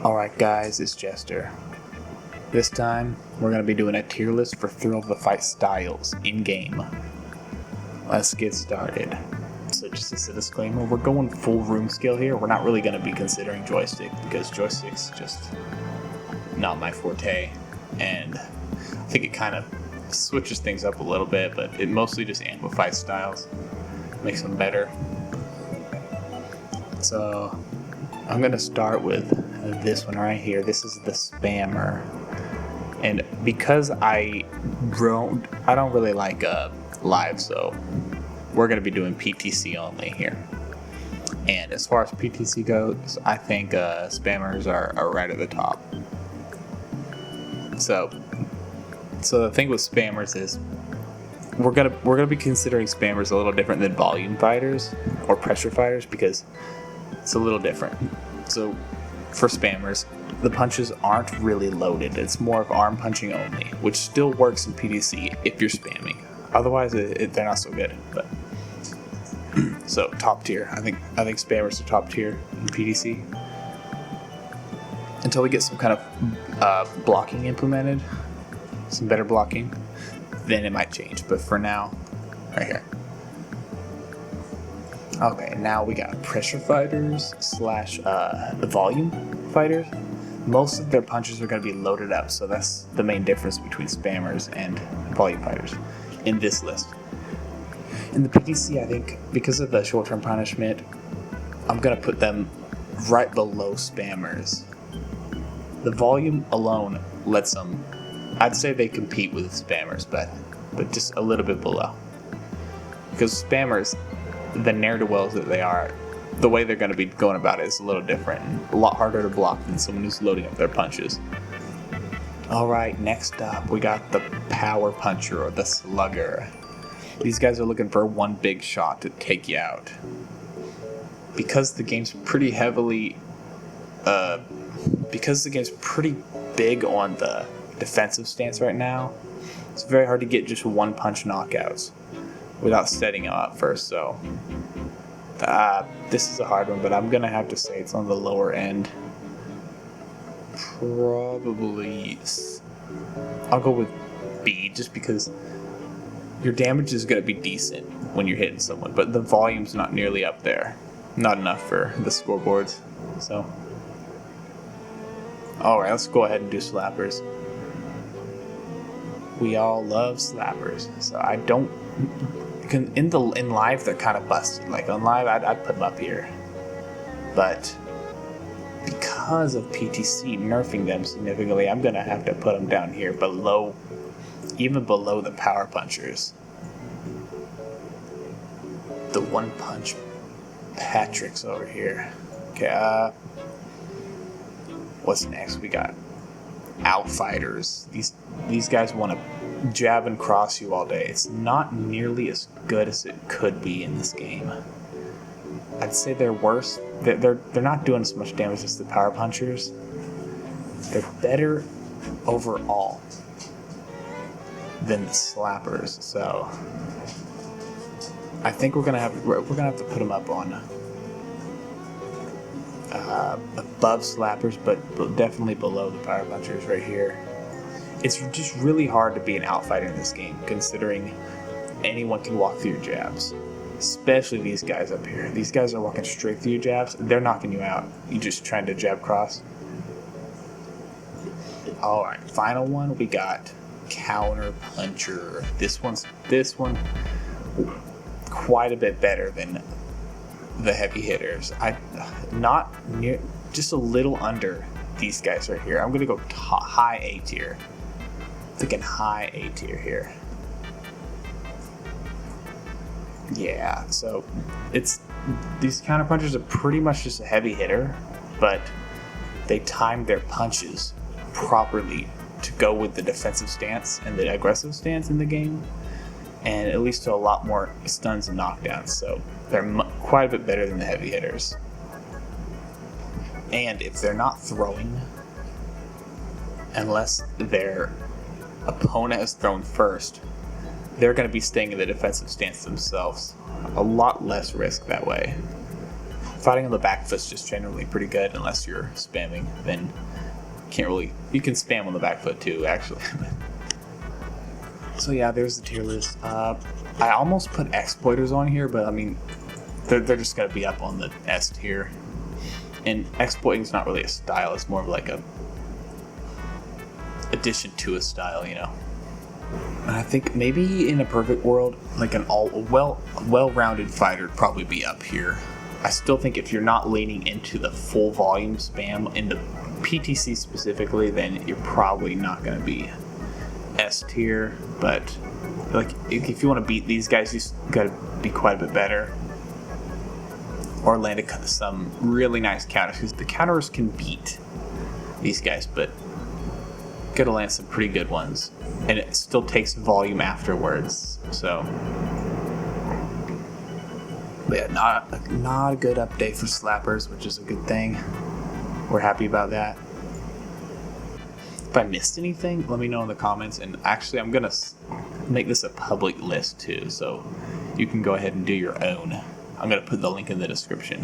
Alright guys, it's Jester. This time, we're going to be doing a tier list for Thrill of the Fight styles in-game. Let's get started. So just as a disclaimer, we're going full room scale here. We're not really going to be considering joystick because joystick's just not my forte. And I think it kind of switches things up a little bit, but it mostly just amplifies styles, makes them better. So I'm going to start with this one right here. This is the Spammer. And because I don't really like live, so we're going to be doing PTC only here. And as far as PTC goes, I think Spammers are right at the top. So the thing with Spammers is we're gonna be considering Spammers a little different than volume fighters or pressure fighters because it's a little different. So for Spammers, the punches aren't really loaded. It's more of arm punching only, which still works in PTC if you're spamming. Otherwise, they're not so good. But so top tier. I think Spammers are top tier in PTC until we get some kind of blocking implemented, some better blocking. Then it might change. But for now, right here. Okay, now we got pressure fighters slash volume fighters. Most of their punches are going to be loaded up, so that's the main difference between Spammers and volume fighters in this list. In the PTC, I think because of the short-term punishment, I'm going to put them right below Spammers. The volume alone lets them, I'd say they compete with Spammers, but just a little bit below. Because Spammers, the ne'er-do-wells that they are, the way they're going to be going about it is a little different, a lot harder to block than someone who's loading up their punches. Alright, next up we got the Power Puncher or the Slugger. These guys are looking for one big shot to take you out. Because the game's pretty big on the defensive stance right now, it's very hard to get just one punch knockouts without setting them up first, so this is a hard one, but I'm gonna have to say it's on the lower end. Probably I'll go with B, just because your damage is gonna be decent when you're hitting someone, but the volume's not nearly up there, not enough for the scoreboards. So alright, let's go ahead and do slappers. We all love slappers, so I don't. In live, they're kind of busted. Like on live, I'd put them up here, but because of PTC nerfing them significantly, I'm gonna have to put them down here below, even below the Power Punchers. The One Punch Patrick's over here. Okay, what's next? We got Outfighters. These guys want to jab and cross you all day. It's not nearly as good as it could be in this game. I'd say they're worse. They're not doing as much damage as the Power Punchers. They're better overall than the Slappers. So I think we're gonna have to put them up on above Slappers, but definitely below the Power Punchers right here. It's just really hard to be an outfighter in this game, considering anyone can walk through your jabs. Especially these guys up here. These guys are walking straight through your jabs. They're knocking you out. You're just trying to jab cross. Alright, final one, we got Counter Puncher. This one quite a bit better than the heavy hitters. Not near, just a little under these guys right here. I'm gonna go high A tier. Thinking high A tier here. Yeah, so these counter punchers are pretty much just a heavy hitter, but they time their punches properly to go with the defensive stance and the aggressive stance in the game, and it leads to a lot more stuns and knockdowns. So they're quite a bit better than the heavy hitters. And if they're not throwing, unless their opponent has thrown first, they're going to be staying in the defensive stance themselves. A lot less risk that way. Fighting on the back foot's just generally pretty good unless you're spamming. Then can't really. You can spam on the back foot too, actually. So yeah, there's the tier list. I almost put exploiters on here, but I mean, they're just gonna be up on the S tier. And exploiting is not really a style; it's more of like a addition to a style, you know. And I think maybe in a perfect world, like an well-rounded fighter would probably be up here. I still think if you're not leaning into the full volume spam in the PTC specifically, then you're probably not going to be S tier. But like if you want to beat these guys, you got to be quite a bit better, or land some really nice counters, because the counters can beat these guys, but gotta land some pretty good ones, and it still takes volume afterwards. So, but yeah, not a good update for slappers, which is a good thing. We're happy about that. If I missed anything, let me know in the comments. And actually, I'm gonna make this a public list too, so you can go ahead and do your own. I'm gonna put the link in the description.